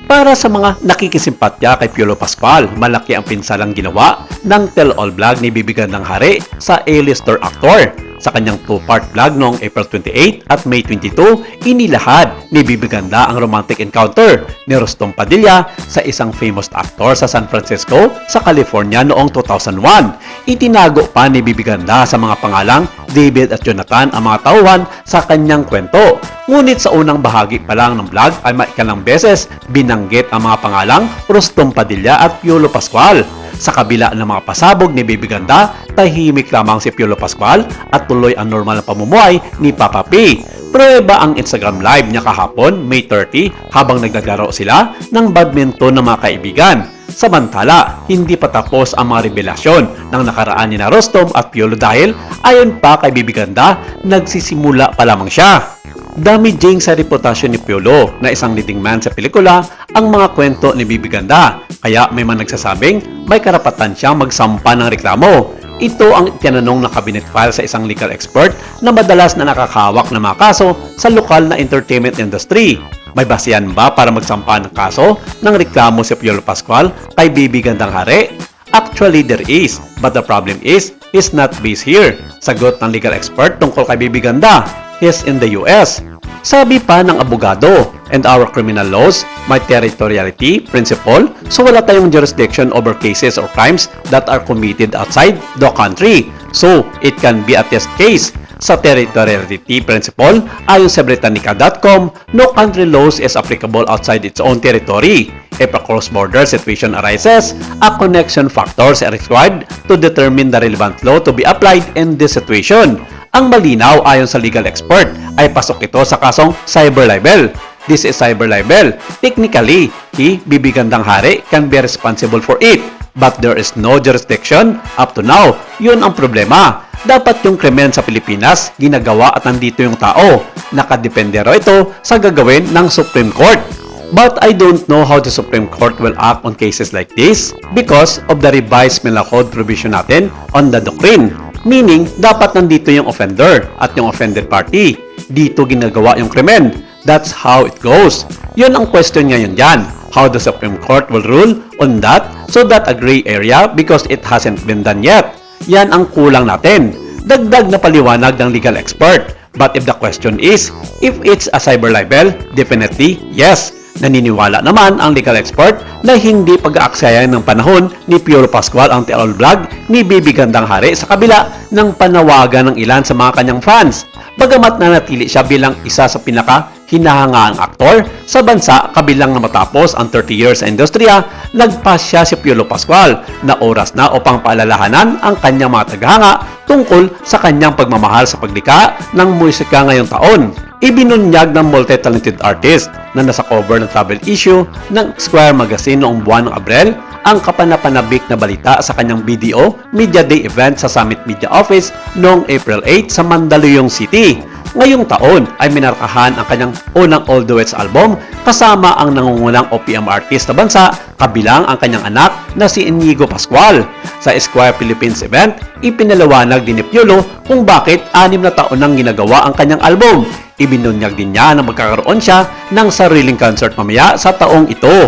Para sa mga nakikisimpatya kay Piolo Pascual, malaki ang pinsalang ginawa ng tell-all vlog ni Bibi Gandang Hari sa A-lister actor. Sa kanyang two-part vlog noong April 28 at May 22, inilahad ni Bibi Ganda ang romantic encounter ni Rostom Padilla sa isang famous actor sa San Francisco sa California noong 2001. Itinago pa ni Bibi Ganda sa mga pangalang David at Jonathan ang mga tauhan sa kanyang kwento. Ngunit sa unang bahagi pa lang ng vlog ay maikalang beses binanggit ang mga pangalang Rostom Padilla at Piolo Pascual. Sa kabila ng mga pasabog ni Bibi Ganda, tahimik lamang si Piolo Pascual at tuloy ang normal na pamumuhay ni Papa P. Prueba ang Instagram live niya kahapon, May 30, habang naglalaro sila ng badminton ng mga kaibigan. Samantala, hindi pa tapos ang mga revelasyon ng nakaraan ni na Rostom at Piolo dahil ayon pa kay Bibi Ganda, nagsisimula pa lamang siya. Damaging sa reputasyon ni Piolo na isang leading man sa pelikula ang mga kwento ni Bibi Ganda, kaya may mga nagsasabing may karapatan siyang magsampa ng reklamo. Ito ang tinanong na cabinet file sa isang legal expert na madalas na nakakahawak ng mga kaso sa lokal na entertainment industry. May basihan ba para magsampa ng kaso ng reklamo si Piolo Pascual kay Bibi Gandang Hari? Actually, there is, but the problem is not based here. Sagot ng legal expert tungkol kay Bibi Ganda, he's in the US. Sabi pa ng abogado, and our criminal laws, may territoriality principle, so wala tayong jurisdiction over cases or crimes that are committed outside the country. So, it can be a test case. Sa territoriality principle, ayon sa Britannica.com, no country laws is applicable outside its own territory. If a cross-border situation arises, a connection factors are required to determine the relevant law to be applied in this situation. Ang malinaw ayon sa legal expert ay pasok ito sa kasong cyber libel. This is cyber libel. Technically, Bibi Gandang Hari can be responsible for it. But there is no jurisdiction up to now. Yun ang problema. Dapat yung krimen sa Pilipinas ginagawa at nandito yung tao. Nakadepende raw ito sa gagawin ng Supreme Court. But I don't know how the Supreme Court will act on cases like this because of the revised penal code provision natin on the doctrine. Meaning, dapat nandito yung offender at yung offended party. Dito ginagawa yung krimen. That's how it goes. Yun ang question ngayon dyan. How the Supreme Court will rule on that so that a gray area because it hasn't been done yet. Yan ang kulang natin. Dagdag na paliwanag ng legal expert. But if the question is, if it's a cyber libel, definitely yes. Naniniwala naman ang legal expert na hindi pag-aaksaya ng panahon ni Piolo Pascual ang tell-all vlog ni Bibi Gandang Hari sa kabila ng panawagan ng ilan sa mga kanyang fans. Bagamat nanatili siya bilang isa sa pinaka-hinahangaang aktor sa bansa kabilang na matapos ang 30 years sa industriya, nagpas siya si Piolo Pascual na oras na upang paalalahanan ang kanyang mga tagahanga tungkol sa kanyang pagmamahal sa paglikha ng musika ngayong taon. Ibinunyag ng multi-talented artist na nasa cover ng travel issue ng Square Magazine noong buwan ng Abril ang kapanapanabik na balita sa kanyang BDO Media Day event sa Summit Media Office noong April 8 sa Mandaluyong City. Ngayong taon ay minarkahan ang kanyang unang all duets album kasama ang nangungunang OPM artist na bansa kabilang ang kanyang anak na si Inigo Pascual. Sa Square Philippines event, ipinalawanag din ni Piolo kung bakit 6 na taon nang ginagawa ang kanyang album. Ibinunyag din niya na magkakaroon siya ng sariling concert mamaya sa taong ito.